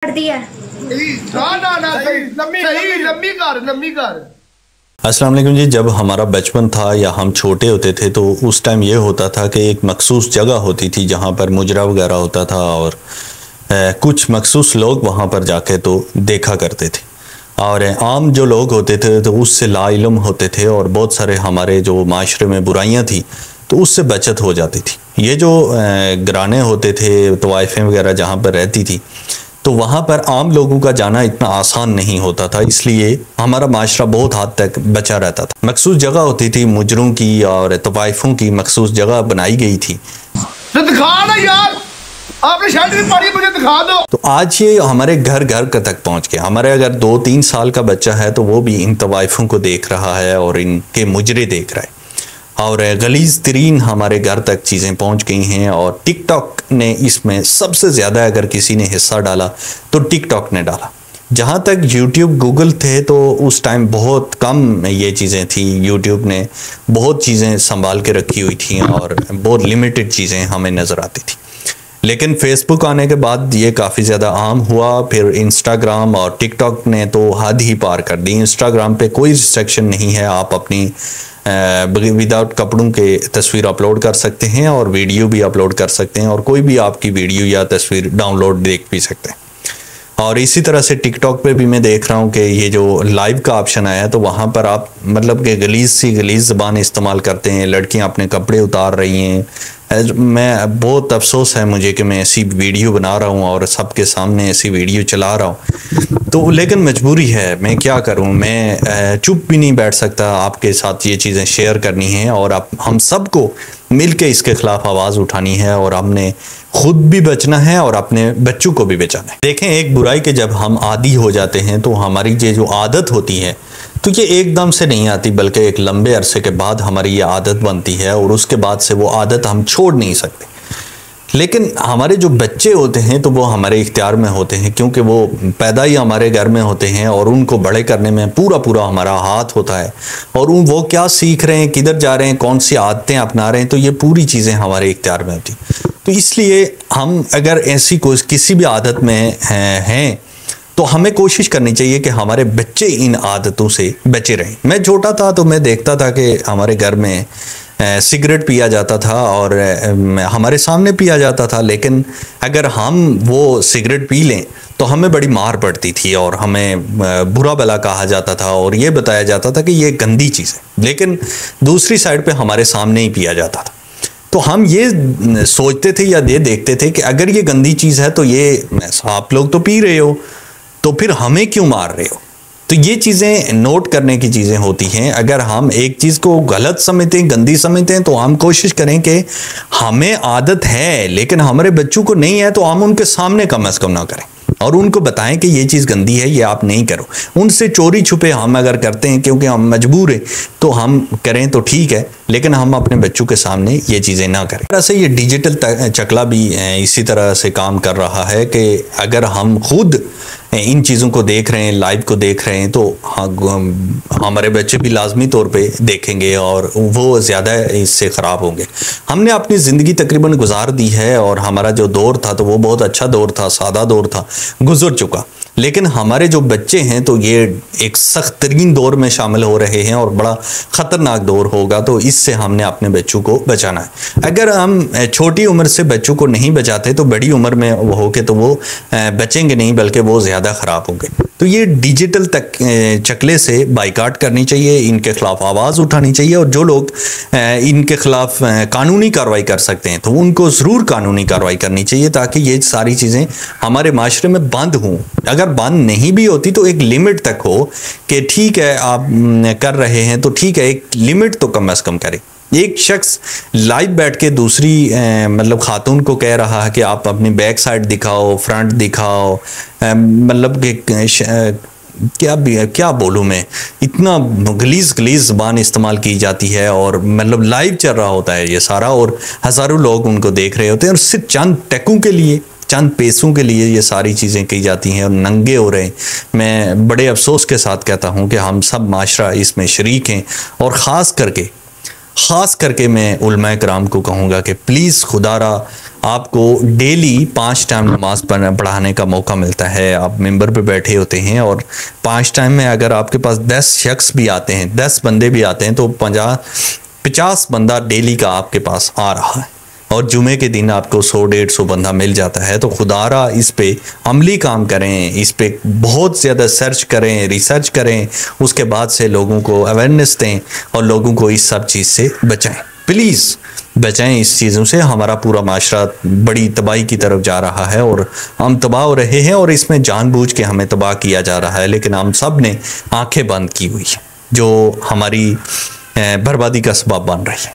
अस्सलाम वालेकुम जी। जब हमारा बचपन था या हम छोटे होते थे तो उस टाइम ये होता था कि एक मखसूस जगह होती थी जहाँ पर मुजरा वगैरह होता था और कुछ मखसूस लोग वहाँ पर जाके तो देखा करते थे और आम जो लोग होते थे तो उससे लाइलम होते थे और बहुत सारे हमारे जो माशरे में बुराइयाँ थी तो उससे बचत हो जाती थी। ये जो घराने होते थे तवाइफें वगैरह जहाँ पर रहती थी तो वहाँ पर आम लोगों का जाना इतना आसान नहीं होता था, इसलिए हमारा माशरा बहुत हद तक बचा रहता था। मखसूस जगह होती थी मुजरों की और तवाइफों की, मखसूस जगह बनाई गई थी। तो दिखा ना यार, आपने शर्ट नहीं पाड़ी, मुझे दिखा दो। तो आज ये हमारे घर घर तक पहुँच गया। हमारे अगर 2-3 साल का बच्चा है तो वो भी इन तवाइफों को देख रहा है और इनके मुजरे देख रहा है और गलीज तरीन हमारे घर तक चीज़ें पहुंच गई हैं। और टिकटॉक ने इसमें सबसे ज़्यादा अगर किसी ने हिस्सा डाला तो टिकटॉक ने डाला। जहां तक यूट्यूब गूगल थे तो उस टाइम बहुत कम ये चीज़ें थी। यूट्यूब ने बहुत चीज़ें संभाल के रखी हुई थी और बहुत लिमिटेड चीज़ें हमें नज़र आती थी। लेकिन फेसबुक आने के बाद ये काफ़ी ज़्यादा आम हुआ। फिर इंस्टाग्राम और टिकटॉक ने तो हद ही पार कर दी। इंस्टाग्राम पे कोई रिस्ट्रिक्शन नहीं है, आप अपनी विदाउट कपड़ों के तस्वीर अपलोड कर सकते हैं और वीडियो भी अपलोड कर सकते हैं और कोई भी आपकी वीडियो या तस्वीर डाउनलोड देख भी सकते हैं। और इसी तरह से टिकटॉक पे भी मैं देख रहा हूँ कि ये जो लाइव का ऑप्शन आया है तो वहाँ पर आप मतलब कि गलीज ज़बान इस्तेमाल करते हैं, लड़कियाँ अपने कपड़े उतार रही हैं। मैं बहुत अफसोस है मुझे कि मैं ऐसी वीडियो बना रहा हूँ और सबके सामने ऐसी वीडियो चला रहा हूँ तो लेकिन मजबूरी है, मैं क्या करूँ। मैं चुप भी नहीं बैठ सकता, आपके साथ ये चीज़ें शेयर करनी है और आप हम सबको मिल के इसके ख़िलाफ़ आवाज़ उठानी है और हमने खुद भी बचना है और अपने बच्चों को भी बचाना है। देखें, एक बुराई के जब हम आदी हो जाते हैं तो हमारी ये जो आदत होती है तो ये एकदम से नहीं आती, बल्कि एक लंबे अरसे के बाद हमारी ये आदत बनती है और उसके बाद से वो आदत हम छोड़ नहीं सकते। लेकिन हमारे जो बच्चे होते हैं तो वो हमारे इख्तियार में होते हैं, क्योंकि वो पैदा ही हमारे घर में होते हैं और उनको बड़े करने में पूरा हमारा हाथ होता है। और वो क्या सीख रहे हैं, किधर जा रहे हैं, कौन सी आदतें अपना रहे हैं, तो ये पूरी चीज़ें हमारे इख्तियार में होती। तो इसलिए हम अगर ऐसी किसी भी आदत में हैं तो हमें कोशिश करनी चाहिए कि हमारे बच्चे इन आदतों से बचे रहें। मैं छोटा था तो मैं देखता था कि हमारे घर में सिगरेट पिया जाता था और हमारे सामने पिया जाता था, लेकिन अगर हम वो सिगरेट पी लें तो हमें बड़ी मार पड़ती थी और हमें बुरा भला कहा जाता था और ये बताया जाता था कि ये गंदी चीज़ है। लेकिन दूसरी साइड पे हमारे सामने ही पिया जाता था तो हम ये सोचते थे या ये देखते थे कि अगर ये गंदी चीज़ है तो ये आप लोग तो पी रहे हो तो फिर हमें क्यों मार रहे हो। तो ये चीज़ें नोट करने की चीज़ें होती हैं। अगर हम एक चीज़ को गलत समझते हैं, गंदी समझते हैं, तो हम कोशिश करें कि हमें आदत है लेकिन हमारे बच्चों को नहीं है तो हम उनके सामने कम से कम ना करें और उनको बताएं कि ये चीज़ गंदी है, ये आप नहीं करो। उनसे चोरी छुपे हम अगर करते हैं क्योंकि हम मजबूर हैं तो हम करें तो ठीक है, लेकिन हम अपने बच्चों के सामने ये चीज़ें ना करें। तरह से ये डिजिटल चकला भी इसी तरह से काम कर रहा है कि अगर हम खुद इन चीज़ों को देख रहे हैं, लाइव को देख रहे हैं, तो हमारे बच्चे भी लाजमी तौर पे देखेंगे और वो ज़्यादा इससे ख़राब होंगे। हमने अपनी ज़िंदगी तकरीबन गुजार दी है और हमारा जो दौर था तो वो बहुत अच्छा दौर था, सादा दौर था, गुजर चुका। लेकिन हमारे जो बच्चे हैं तो ये एक सख्त तरीन दौर में शामिल हो रहे हैं और बड़ा ख़तरनाक दौर होगा, तो इससे हमने अपने बच्चों को बचाना है। अगर हम छोटी उम्र से बच्चों को नहीं बचाते तो बड़ी उम्र में वो होके तो वो बचेंगे नहीं, बल्कि वो ज़्यादा ख़राब होंगे। तो ये डिजिटल चकले से बाइकाट करनी चाहिए, इनके ख़िलाफ़ आवाज़ उठानी चाहिए और जो लोग इनके ख़िलाफ़ कानूनी कार्रवाई कर सकते हैं तो उनको ज़रूर कानूनी कार्रवाई करनी चाहिए ताकि ये सारी चीज़ें हमारे माशरे में बंद हों। अगर बंद नहीं भी होती तो एक लिमिट तक हो कि ठीक है आप कर रहे हैं तो ठीक है, एक लिमिट तो कम से कम करें। एक शख्स लाइव बैठ के दूसरी मतलब खातून को कह रहा है कि आप अपनी बैक साइड दिखाओ, फ्रंट दिखाओ, मतलब कि क्या बोलूँ मैं, इतना गलीज ज़बान इस्तेमाल की जाती है और मतलब लाइव चल रहा होता है ये सारा और हज़ारों लोग उनको देख रहे होते हैं और सिर्फ चंद टकों के लिए, चंद पैसों के लिए ये सारी चीज़ें की जाती हैं और नंगे हो रहे हैं। मैं बड़े अफसोस के साथ कहता हूँ कि हम सब माशरा इसमें शरीक हैं और ख़ास करके मैं उलमा कराम को कहूँगा कि प्लीज़ खुदारा आपको डेली 5 टाइम नमाज पढ़ाने का मौका मिलता है। आप मेंबर पे बैठे होते हैं और 5 टाइम में अगर आपके पास 10 शख्स भी आते हैं, 10 बंदे भी आते हैं, तो 50 बंदा डेली का आपके पास आ रहा है। और जुमे के दिन आपको 100-150 बंदा मिल जाता है। तो खुदारा इस पे अमली काम करें, इस पे बहुत ज़्यादा सर्च करें, रिसर्च करें, उसके बाद से लोगों को अवेयरनेस दें और लोगों को इस सब चीज़ से बचाएं। प्लीज़ बचाएं इस चीज़ों से। हमारा पूरा माशरा बड़ी तबाही की तरफ जा रहा है और हम तबाह हो रहे हैं और इसमें जानबूझ के हमें तबाह किया जा रहा है, लेकिन हम सब ने आंखें बंद की हुई है, जो हमारी बर्बादी का सबब बन रही है।